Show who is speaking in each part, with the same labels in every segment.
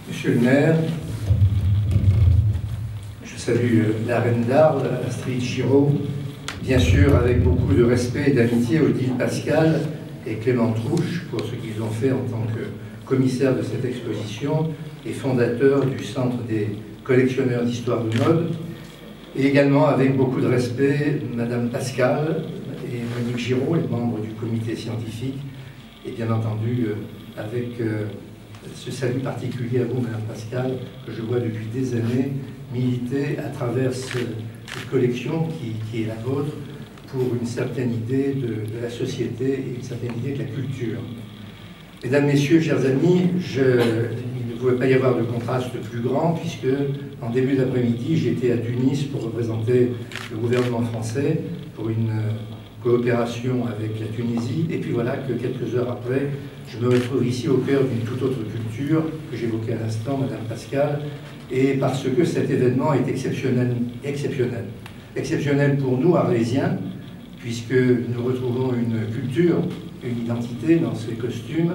Speaker 1: Monsieur le maire, je salue la reine d'Arles, Astrid Giraud, bien sûr avec beaucoup de respect et d'amitié Odile Pascal et Clément Trouche pour ce qu'ils ont fait en tant que commissaire de cette exposition et fondateur du Centre des collectionneurs d'histoire de mode, et également avec beaucoup de respect Madame Pascal et Monique Giraud, les membres du comité scientifique, et bien entendu avec ce salut particulier à vous, Madame Pascal, que je vois depuis des années militer à travers cette collection qui est la vôtre pour une certaine idée de la société et une certaine idée de la culture. Mesdames, Messieurs, chers amis, il ne pouvait pas y avoir de contraste plus grand puisque en début d'après-midi, j'étais à Tunis pour représenter le gouvernement français pour une coopération avec la Tunisie. Et puis voilà que quelques heures après, je me retrouve ici au cœur d'une toute autre culture que j'évoquais à l'instant, Madame Pascal, et parce que cet événement est exceptionnel. Exceptionnel pour nous, Arlésiens, puisque nous retrouvons une culture, une identité dans ces costumes,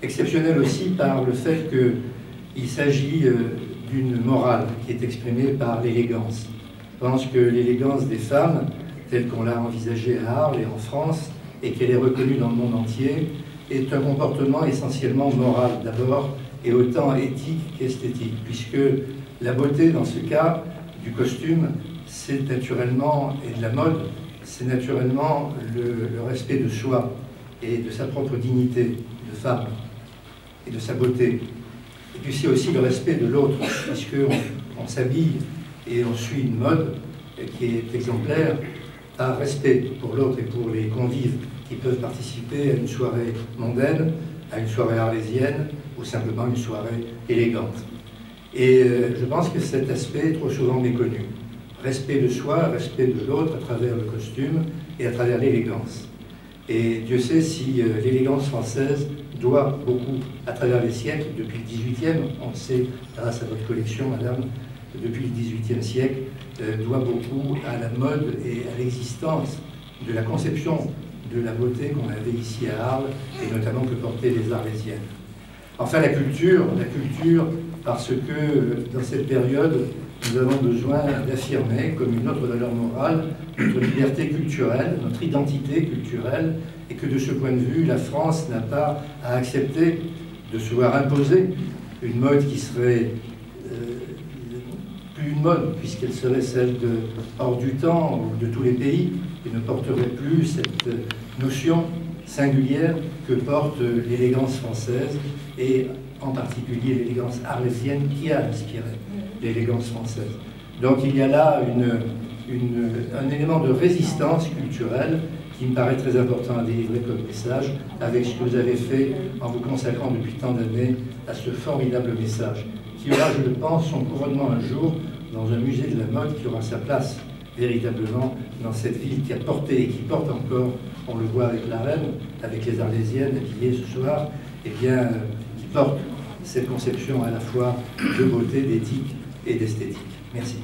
Speaker 1: exceptionnel aussi par le fait qu'il s'agit d'une morale qui est exprimée par l'élégance. Je pense que l'élégance des femmes, telle qu'on l'a envisagée à Arles et en France, et qu'elle est reconnue dans le monde entier, est un comportement essentiellement moral d'abord, et autant éthique qu'esthétique, puisque la beauté dans ce cas du costume, c'est naturellement, et de la mode, c'est naturellement le respect de soi et de sa propre dignité de femme et de sa beauté. Et puis c'est aussi le respect de l'autre, puisqu'on s'habille et on suit une mode qui est exemplaire par respect pour l'autre et pour les convives qui peuvent participer à une soirée mondaine, à une soirée arlésienne ou simplement une soirée élégante. Et je pense que cet aspect est trop souvent méconnu. Respect de soi, respect de l'autre à travers le costume et à travers l'élégance. Et Dieu sait si l'élégance française doit beaucoup, à travers les siècles, depuis le XVIIIe, on le sait grâce à votre collection, madame, depuis le XVIIIe siècle, doit beaucoup à la mode et à l'existence de la conception de la beauté qu'on avait ici à Arles, et notamment que portaient les Arlésiennes. Enfin, la culture, parce que dans cette période, nous avons besoin d'affirmer comme une autre valeur morale notre liberté culturelle, notre identité culturelle, et que de ce point de vue, la France n'a pas à accepter de se voir imposer une mode qui serait plus une mode, puisqu'elle serait celle de hors du temps ou de tous les pays, et ne porterait plus cette notion singulière que porte l'élégance française, et en particulier l'élégance arlésienne qui a inspiré l'élégance française. Donc il y a là un élément de résistance culturelle qui me paraît très important à délivrer comme message, avec ce que vous avez fait en vous consacrant depuis tant d'années à ce formidable message, qui aura, je le pense, son couronnement un jour dans un musée de la mode qui aura sa place véritablement dans cette ville qui a porté et qui porte encore, on le voit avec la reine, avec les Arlésiennes habillées ce soir, et bien qui porte cette conception à la fois de beauté, d'éthique et d'esthétique. Merci.